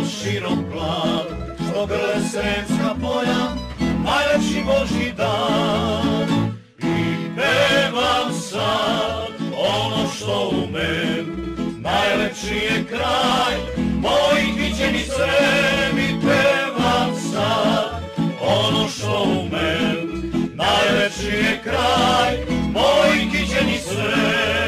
širok plav, što grle Sremska polja, najlepši Božji dan. I pevam sad ono što umem, najlepši je kraj mojih viđenih Srem. I pevam sad ono što umem, najlepši je kraj mojih viđenih Srem.